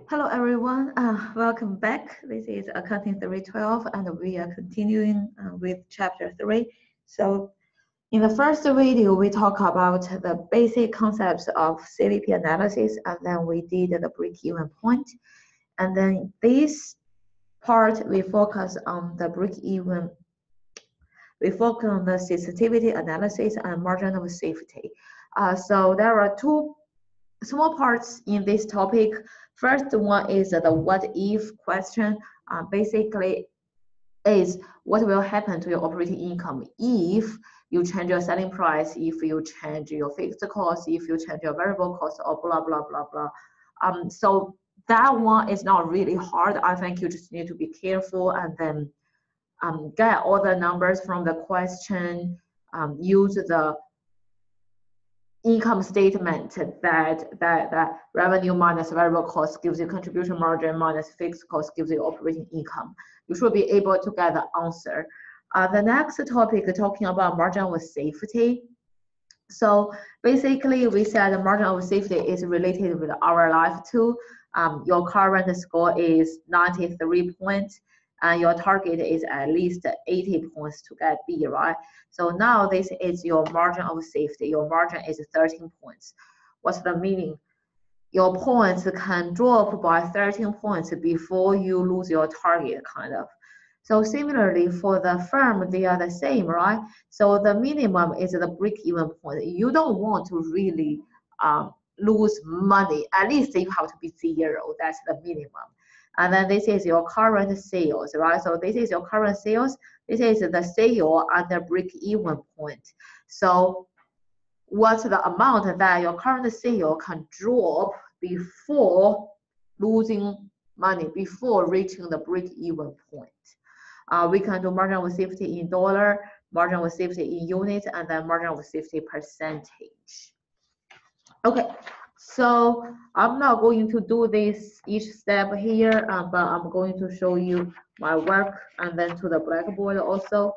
Hello everyone, welcome back. This is Accounting 312 and we are continuing with chapter 3. So in the first video, we talk about the basic concepts of CVP analysis and then we did the break-even point. And then this part, we focus on the break-even, we focus on the sensitivity analysis and margin of safety. So there are two small parts in this topic. First one is the what if question. Basically is what will happen to your operating income if you change your selling price, if you change your fixed cost, if you change your variable cost, or blah, blah, blah, blah. So that one is not really hard. I think you just need to be careful and then get all the numbers from the question, use the income statement that revenue minus variable cost gives you contribution margin minus fixed cost gives you operating income. You should be able to get the answer. The next topic talking about margin of safety. So basically we said the margin of safety is related with our life too. Your current score is 93 points and your target is at least 80 points to get B, right? So now this is your margin of safety. Your margin is 13 points. What's the meaning? Your points can drop by 13 points before you lose your target, kind of. So similarly, for the firm, they are the same, right? So the minimum is the break-even point. You don't want to really lose money. At least you have to be zero. That's the minimum. And then this is your current sales, right? So this is your current sales. This is the sale under break-even point. So what's the amount that your current sale can drop before losing money, before reaching the break-even point? We can do margin of safety in dollar, margin of safety in units, and then margin of safety percentage. Okay, so I'm not going to do this each step here, but I'm going to show you my work and then to the blackboard also.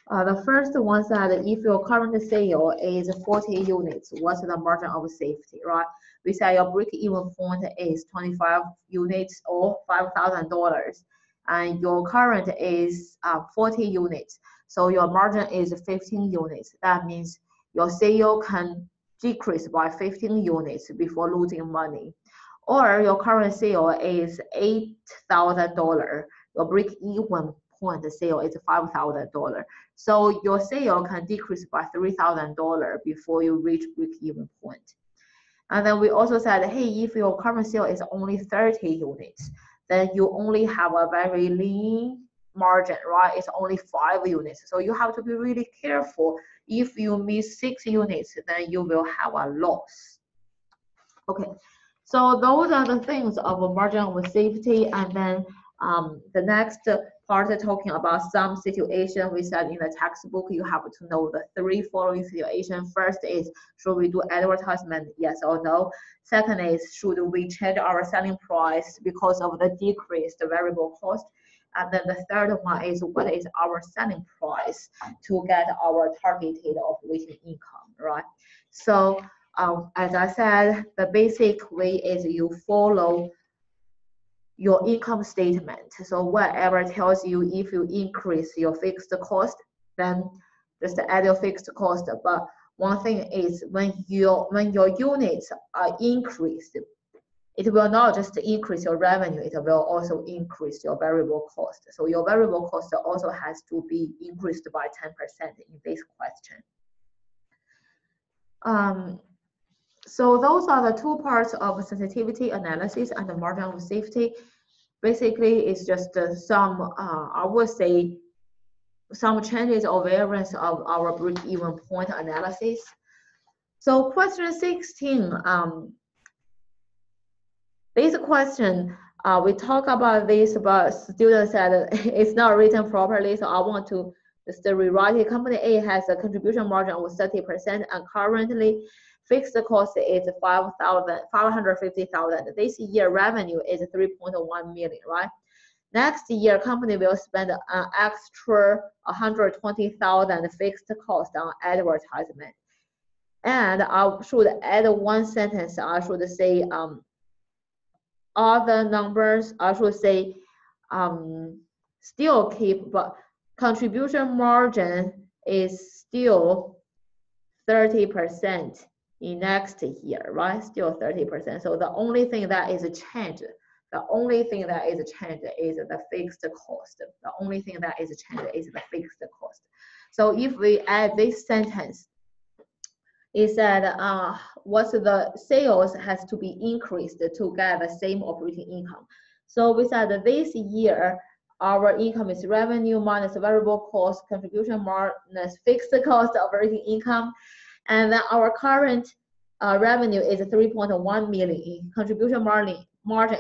The first one said if your current sale is 40 units, what's the margin of safety, right? We say your break-even point is 25 units or $5,000, and your current is 40 units. So your margin is 15 units. That means your sale can decrease by 15 units before losing money. Or your current sale is $8,000. Your break-even point sale is $5,000. So your sale can decrease by $3,000 before you reach break-even point. And then we also said, hey, if your current sale is only 30 units, then you only have a very lean margin, right? It's only 5 units. So you have to be really careful. If you miss 6 units, then you will have a loss. Okay, so those are the things of a margin of safety. And then the next part talking about some situation, we said in the textbook, you have to know the 3 following situations. First is, should we do advertisement? Yes or no. Second is, should we change our selling price because of the decreased variable cost? And then the third one is, what is our selling price to get our targeted operating income, right? So as I said, the basic way is you follow your income statement. So whatever tells you if you increase your fixed cost, then just add your fixed cost. But one thing is when your units are increased, it will not just increase your revenue, it will also increase your variable cost. So your variable cost also has to be increased by 10% in this question. So those are the 2 parts of sensitivity analysis and the margin of safety. Basically, it's just some, I would say, some changes or variance of our break-even point analysis. So question 16, this question, we talk about this, but students said it's not written properly, so I want to just rewrite it. Company A has a contribution margin of 30% and currently fixed cost is 550,000. This year revenue is 3.1 million, right? Next year, company will spend an extra 120,000 fixed cost on advertisement. And I should add one sentence. I should say other numbers, I should say, still keep, but contribution margin is still 30% in next year, right? Still 30%. So the only thing that is changed, the only thing that is changed is the fixed cost. The only thing that is changed is the fixed cost. So if we add this sentence, it said what's the sales has to be increased to get the same operating income. So we said that this year our income is revenue minus variable cost, contribution minus fixed cost operating income, and then our current revenue is 3.1 million. Contribution margin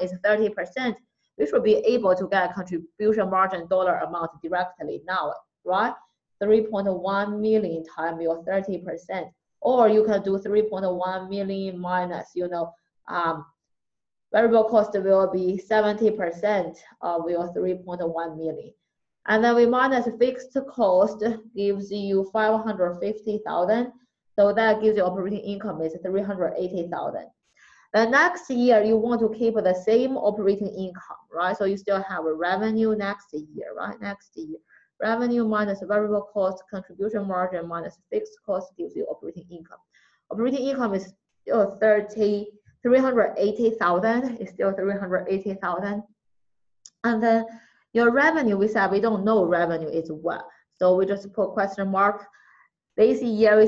is 30%. We should be able to get contribution margin dollar amount directly now, right? 3.1 million times your 30%. Or you can do 3.1 million minus, variable cost will be 70% of your 3.1 million. And then we minus fixed cost gives you 550,000. So that gives you operating income is 380,000. The next year you want to keep the same operating income, right? So you still have a revenue next year, right? Next year. Revenue minus variable cost, contribution margin minus fixed cost gives you operating income. Operating income is still 380,000. It's still 380,000. And then your revenue, we said we don't know revenue is what. So we just put question mark. This year we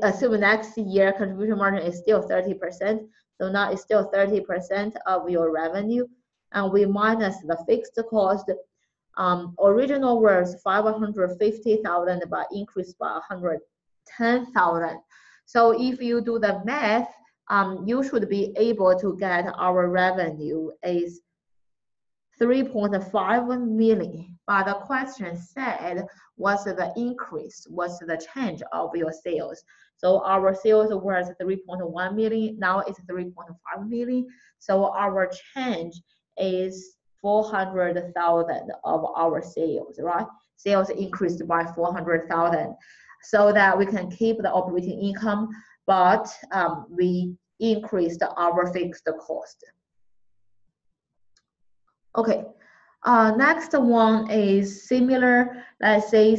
assume next year contribution margin is still 30%. So now it's still 30% of your revenue. And we minus the fixed cost. Original was 550,000, but increased by 110,000. So if you do the math, you should be able to get our revenue is 3.5 million. But the question said, what's the increase? What's the change of your sales? So our sales was 3.1 million. Now it's 3.5 million. So our change is 400,000 of our sales, right? Sales increased by 400,000, so that we can keep the operating income, but we increased our fixed cost. Okay, next one is similar. Let's say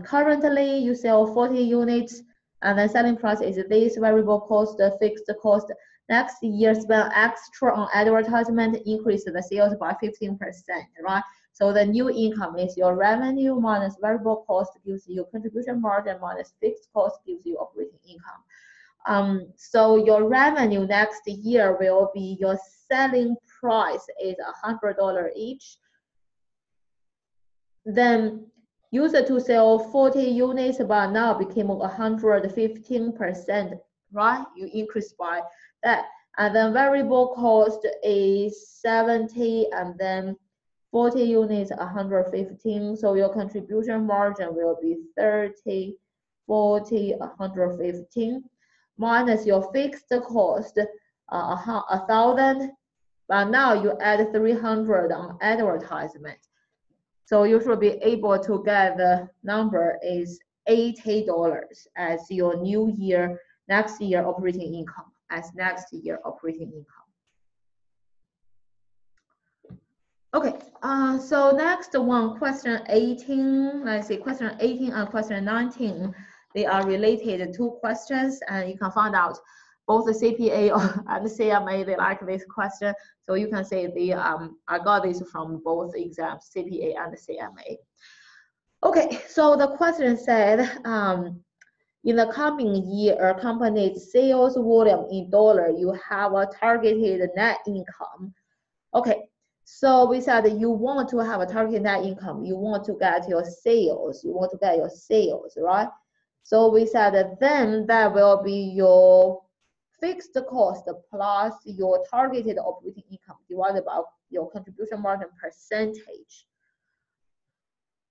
currently you sell 40 units, and the selling price is this, variable cost, fixed cost. Next year, spend extra on advertisement, increase the sales by 15%, right? So the new income is your revenue minus variable cost gives you contribution margin minus fixed cost gives you operating income. So your revenue next year will be your selling price is $100 each. Then used to sell 40 units, but now became 115%, right? You increase by that. And then variable cost is 70, and then 40 units, 115. So your contribution margin will be 30, 40, 115. Minus your fixed cost, 1,000, but now you add 300 on advertisement. So you should be able to get the number is $80 as your new year, next year operating income, as next year operating income. Okay, so next one, question 18, let's see, question 18 and question 19. They are related to questions, and you can find out both the CPA and the CMA, they like this question. So you can say I got this from both exams, CPA and the CMA. Okay, so the question said, in the coming year, company's sales volume in dollar, you have a targeted net income. Okay, so we said that you want to have a targeted net income. You want to get your sales. You want to get your sales, right? So we said that then that will be your fixed cost plus your targeted operating income divided by your contribution margin percentage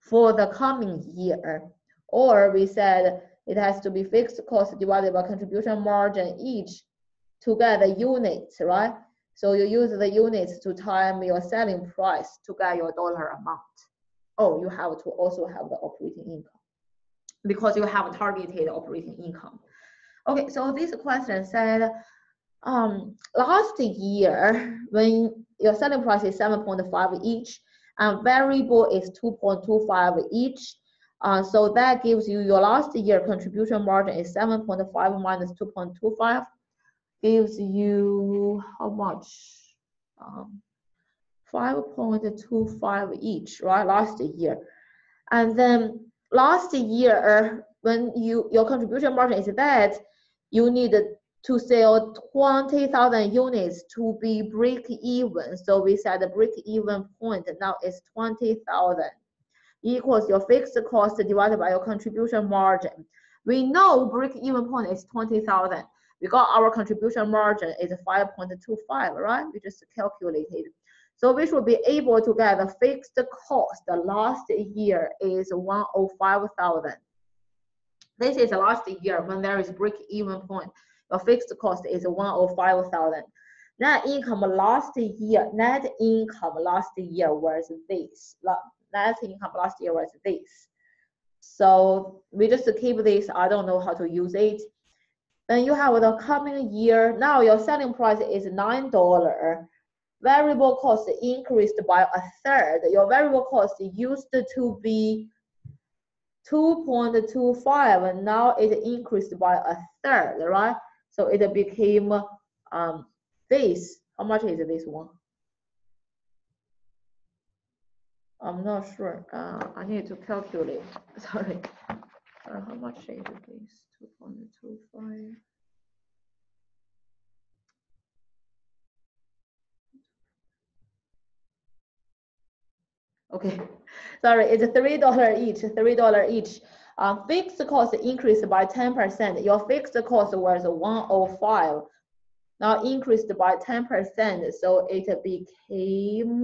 for the coming year. Or we said it has to be fixed cost divided by contribution margin each to get the units, right? So you use the units to time your selling price to get your dollar amount. Oh, you have to also have the operating income because you have targeted operating income. Okay, so this question said, Last year, when your selling price is 7.5 each, and variable is 2.25 each, so that gives you your last year contribution margin is 7.5 minus 2.25, gives you how much? 5.25 each, right? Last year. And then last year, when your contribution margin is that, you need to sell 20,000 units to be break even. So we said the break even point now is 20,000 equals your fixed cost divided by your contribution margin. We know break even point is 20,000 because our contribution margin is 5.25, right? We just calculated. So we should be able to get the fixed cost last year is 105,000. This is last year when there is break even point. Your fixed cost is 105,000. Net income last year was this. Net income last year was this. So we just keep this. I don't know how to use it. Then you have the coming year. Now your selling price is $9. Variable cost increased by a third. Your variable cost used to be 2.25 and now it increased by a third, right? So it became this. How much is this one? I'm not sure. I need to calculate. Sorry. How much is this? 2.25. Okay, sorry, it's $3 each. $3 each. Fixed cost increased by 10%. Your fixed cost was 105. Now increased by 10%, so it became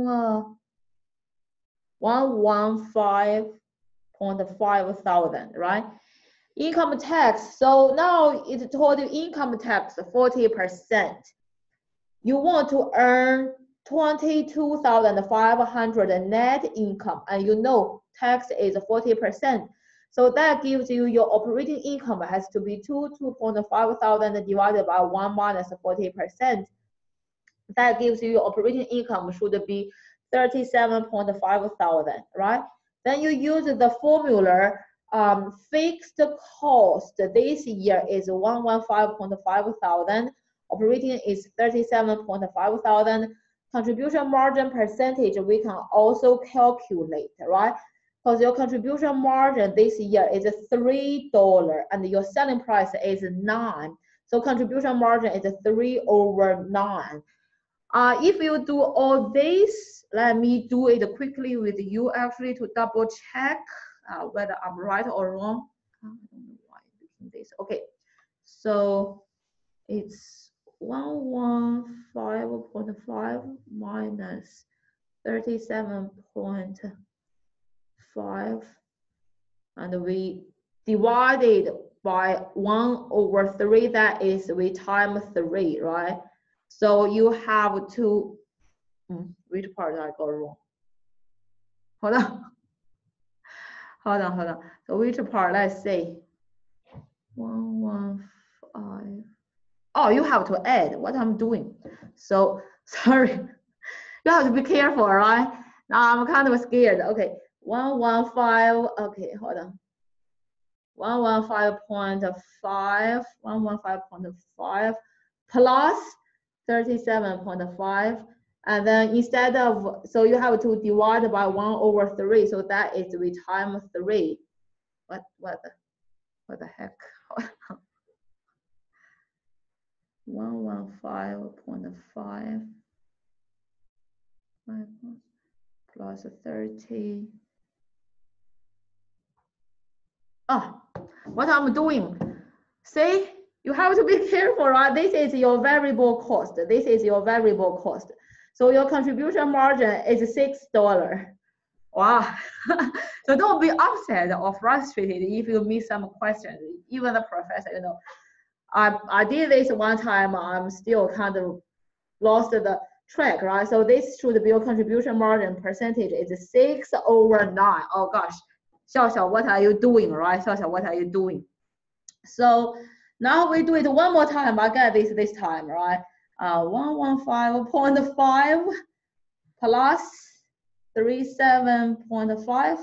115.5 thousand, right? Income tax. So now it told you income tax 40%. You want to earn 22,500 net income, and you know tax is 40%. So that gives you your operating income has to be 2.5 thousand divided by 1 minus 40%. That gives you your operating income should be 37.5 thousand, right? Then you use the formula. Fixed cost this year is 115.5 thousand. Operating is 37.5 thousand. Contribution margin percentage we can also calculate, right? Because your contribution margin this year is $3 and your selling price is 9. So contribution margin is 3/9. If you do all this, let me do it quickly with you actually to double check whether I'm right or wrong. I don't know why I'm doing this. Okay, so it's 115.5 minus 37.5, and we divided by 1/3. That is we times 3, right? So you have to, which part I got wrong? Hold on. So which part, let's say, 115. Oh, you have to add what I'm doing. So, sorry. You have to be careful, right? Now I'm kind of scared. Okay, 115, okay, hold on. 115.5 plus 37.5, and then instead of, so you have to divide by 1/3, so that is we times 3. What the heck? 115.5 plus 30. Oh, what I'm doing? See, you have to be careful, right? This is your variable cost. This is your variable cost. So your contribution margin is $6. Wow. So don't be upset or frustrated if you miss some questions. Even the professor, you know, I did this one time. I'm still kind of lost the track, right? So this should be your contribution margin percentage is 6/9. Oh gosh, Xiao Xiao, what are you doing, right? Xiao Xiao, what are you doing? So Now we do it one more time. I get this time, right? 115.5 plus 37.5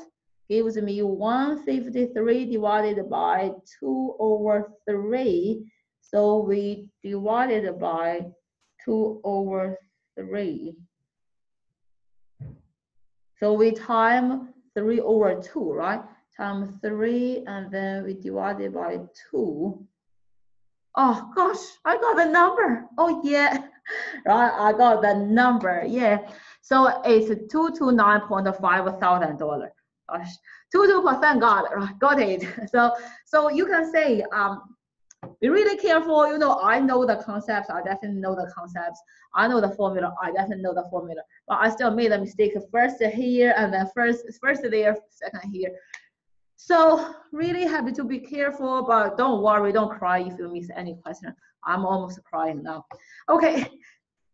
gives me 153 divided by 2/3. So we divided by 2/3. So we time 3/2, right? Time 3, and then we divide it by 2. Oh gosh, I got the number. Oh yeah, right, I got the number. Yeah, so it's $229,500. Gosh, 22%, got it. So you can say be really careful. You know, I know the concepts. I definitely know the concepts. I know the formula. I definitely know the formula. But I still made a mistake first here and then first there, second here. So really have to be careful, but don't worry, don't cry if you miss any question. I'm almost crying now. Okay,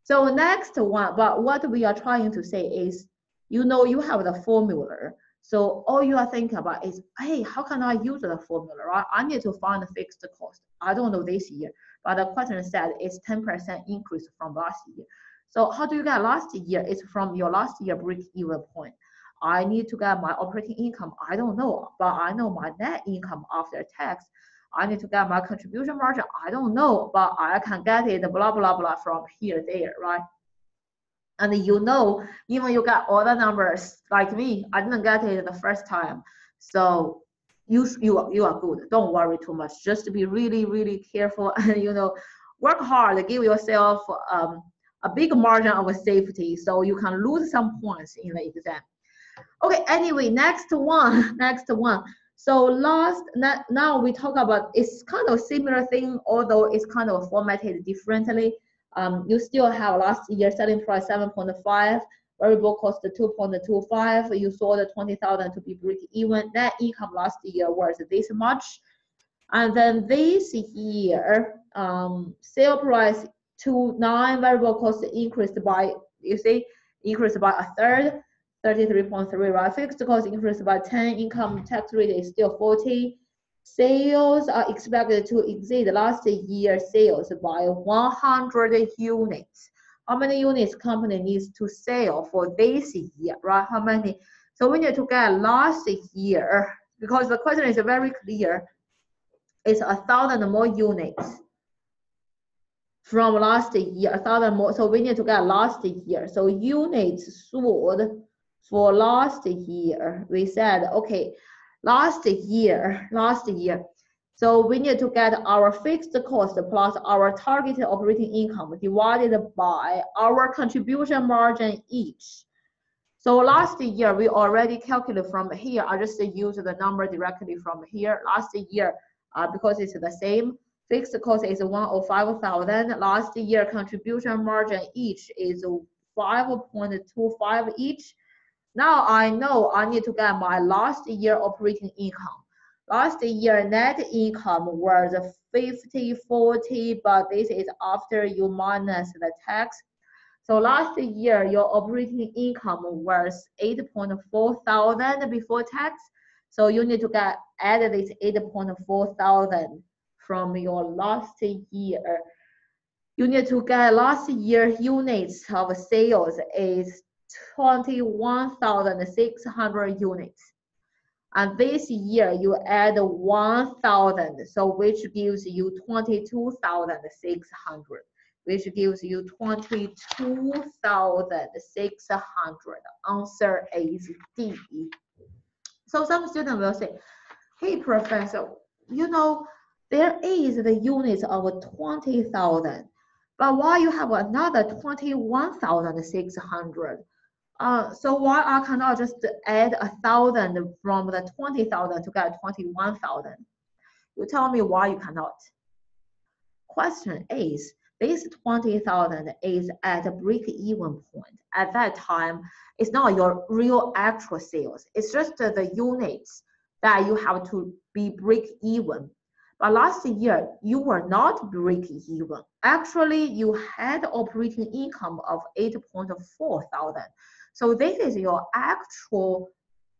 so next one, but what we are trying to say is, you know, you have the formula. So all you are thinking about is, hey, how can I use the formula, right? I need to find a fixed cost. I don't know this year, but the question said it's 10% increase from last year. So how do you get last year? It's from your last year break-even point. I need to get my operating income. I don't know, but I know my net income after tax. I need to get my contribution margin. I don't know, but I can get it, blah, blah, blah, from here, there, right? And you know, even you got all the numbers, like me, I didn't get it the first time. So you are good. Don't worry too much. Just be really, really careful and, you know, work hard, give yourself a big margin of safety so you can lose some points in the exam. Okay, anyway, next one. So now we talk about, it's kind of similar thing, although it's kind of formatted differently. You still have last year selling price 7.5, variable cost 2.25. You sold 20,000 to be break even. Net income last year was this much, and then this year, sale price 2.9, variable cost increased by, you see, increased by a third. 33.3, right? Fixed cost increased by 10. Income tax rate is still 40. Sales are expected to exceed last year's sales by 100 units. How many units company needs to sell for this year, right? How many? So we need to get last year, because the question is very clear. It's 1,000 more units from last year, 1,000 more. So we need to get last year. So units sold for last year, we said, okay, last year. So we need to get our fixed cost plus our targeted operating income divided by our contribution margin each. So last year, we already calculated from here. I just use the number directly from here. Last year, because it's the same, fixed cost is 105,000. Last year, contribution margin each is 5.25 each. Now I know I need to get my last year operating income. Last year net income was 50/40, but this is after you minus the tax. So last year your operating income was 8.4 thousand before tax. So you need to add this 8.4 thousand from your last year. You need to get last year units of sales is 21,600 units. And this year you add 1,000, so which gives you 22,600, which gives you 22,600. Answer is D. So some students will say, hey, professor, you know, there is the units of 20,000, but why you have another 21,600? So why I cannot just add 1,000 from the 20,000 to get 21,000? You tell me why you cannot. Question is, this 20,000 is at a break-even point. At that time, it's not your real actual sales. It's just the units that you have to be break-even. But last year, you were not break-even. Actually, you had operating income of 8.4 thousand. So this is your actual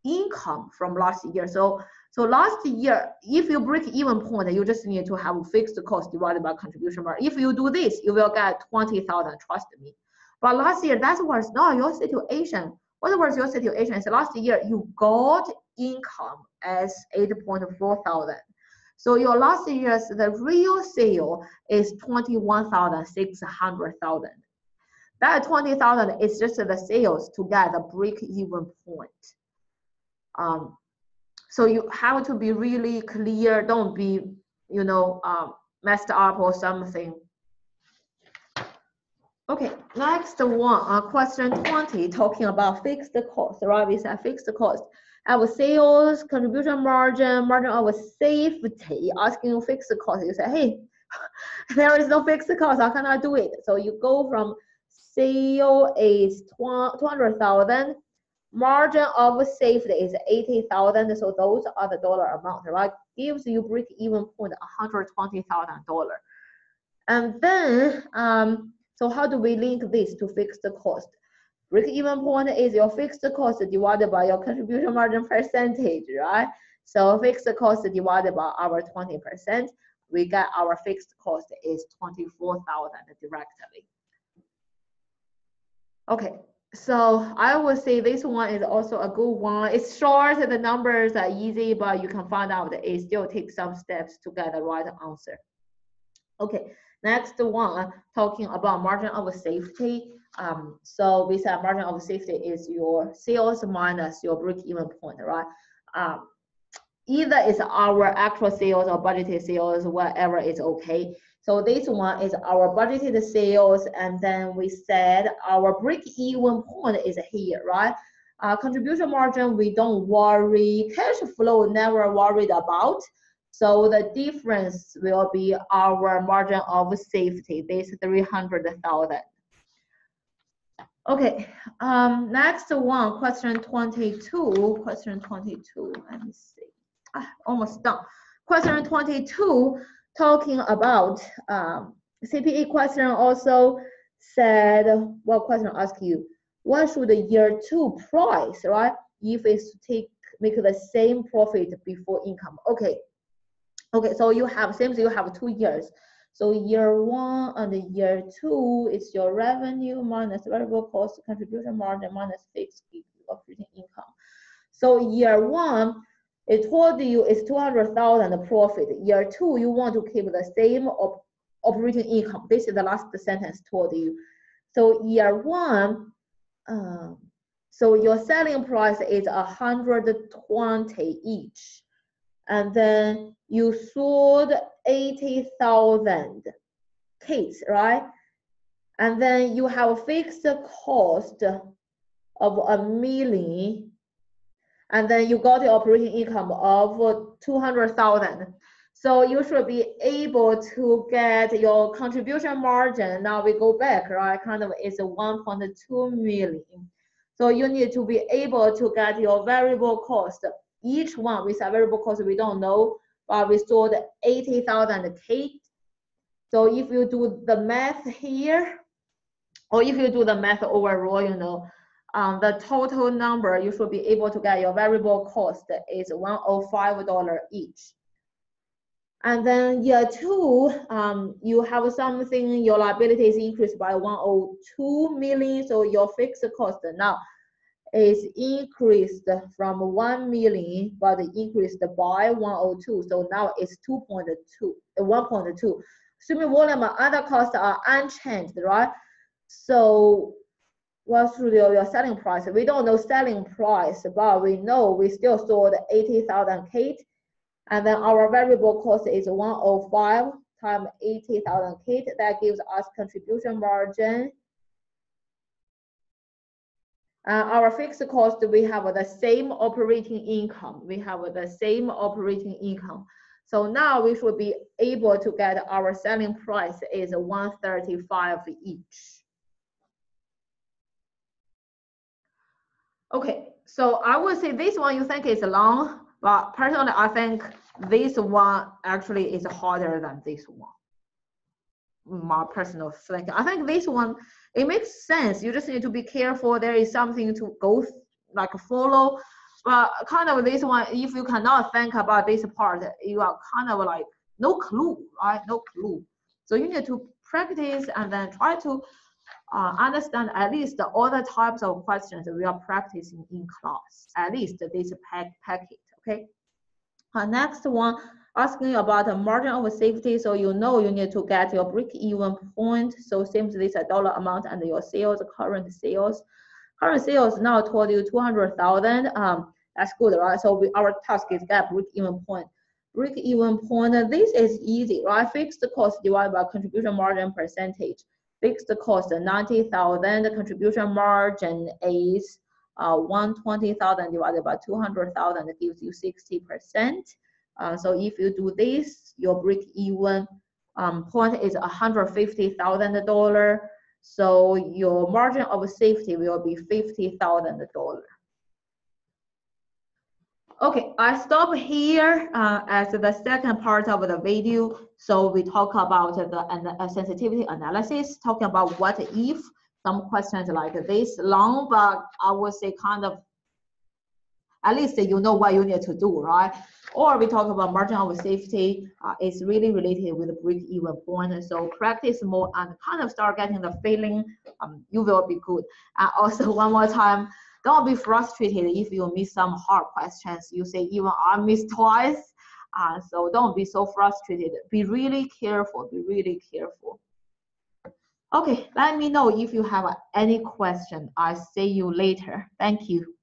income from last year. So last year, if you break even point, you just need to have fixed cost divided by contribution margin. If you do this, you will get 20,000, trust me. But last year, that was not your situation. What was your situation? Is last year you got income as 8.4 thousand. So your last year's the real sale is 21,600. That 20,000 is just the sales to get the break-even point. So you have to be really clear. Don't be, messed up or something. Okay, next one, question 20, talking about fixed cost, right? We said fixed cost. Our sales, contribution margin, margin of safety, asking you fixed cost. You say, hey, there is no fixed cost, how can I do it? So you go from sale is 200,000, margin of safety is 80,000, so those are the dollar amount, right? Gives you break-even point $120,000. And then, so how do we link this to fixed cost? Break-even point is your fixed cost divided by your contribution margin percentage, right? So fixed cost divided by our 20%, we get our fixed cost is 24,000 directly. Okay, so I would say this one is also a good one. It's short, the numbers are easy, but you can find out it still takes some steps to get the right answer. Okay, next one, talking about margin of safety. So we said margin of safety is your sales minus your break-even point, right? Either it's our actual sales or budgeted sales, whatever is okay. So this one is our budgeted sales, and then we said our break-even point is here, right? Contribution margin, we don't worry. Cash flow, never worried about. So the difference will be our margin of safety, this 300,000. Okay, next one, question 22. Question 22, let me see. Almost done. Question 22, talking about CPA question also said, what question ask you? What should the year 2 price, right? If it's to make the same profit before income. Okay, so you have, seems you have 2 years. So year 1 and year 2 is your revenue minus variable cost, contribution margin minus fixed operating income. So year 1, it told you it's 200,000 profit. Year 2, you want to keep the same operating income. This is the last sentence told you. So year 1, so your selling price is 120 each. And then you sold 80,000 kits, right? And then you have a fixed cost of $1 million. And then you got the operating income of 200,000. So you should be able to get your contribution margin. Now we go back, right? Kind of is 1.2 million. So you need to be able to get your variable cost. Each one with a variable cost we don't know, but we sold 80,000 kits. So if you do the math here, or if you do the math overall, the total number you should be able to get your variable cost is $105 each. And then year 2, you have something, your liability is increased by 102 million, so your fixed cost now is increased from 1 million, but increased by 102, so now it's 1.2. Assuming volume and other costs are unchanged, right? So what's your selling price? We don't know selling price, but we know we still sold 80,000 kits, and then our variable cost is 105 times 80,000 kits. That gives us contribution margin. Our fixed cost, we have the same operating income. So now we should be able to get our selling price is 135 each. Okay, so I would say this one you think is long, but personally I think this one actually is harder than this one. My personal thinking. I think this one, it makes sense. You just need to be careful. There is something to go, follow. But kind of this one, if you cannot think about this part, you are kind of like no clue, right? No clue. So you need to practice and then try to understand at least all the types of questions we are practicing in class, at least this packet, okay? Next one, asking about the margin of safety. So you know you need to get your break-even point. So simply this dollar amount and your sales, current sales. Current sales now told you 200,000. That's good, right? So our task is get break-even point. Break-even point, this is easy, right? Fixed cost divided by contribution margin percentage. Fixed cost 90,000, the contribution margin is 120,000 divided by 200,000 gives you 60%. So if you do this, your break-even point is $150,000. So your margin of safety will be $50,000. Okay, I stop here as the second part of the video. So we talk about the sensitivity analysis, talking about what if, some questions like this, long, but I would say kind of, at least you know what you need to do, right? Or we talk about margin of safety. It's really related with the break-even point. So practice more and kind of start getting the feeling you will be good. And also one more time, don't be frustrated if you miss some hard questions. You say even I missed twice. So don't be so frustrated. Be really careful, be really careful. Okay, let me know if you have any question. I'll see you later. Thank you.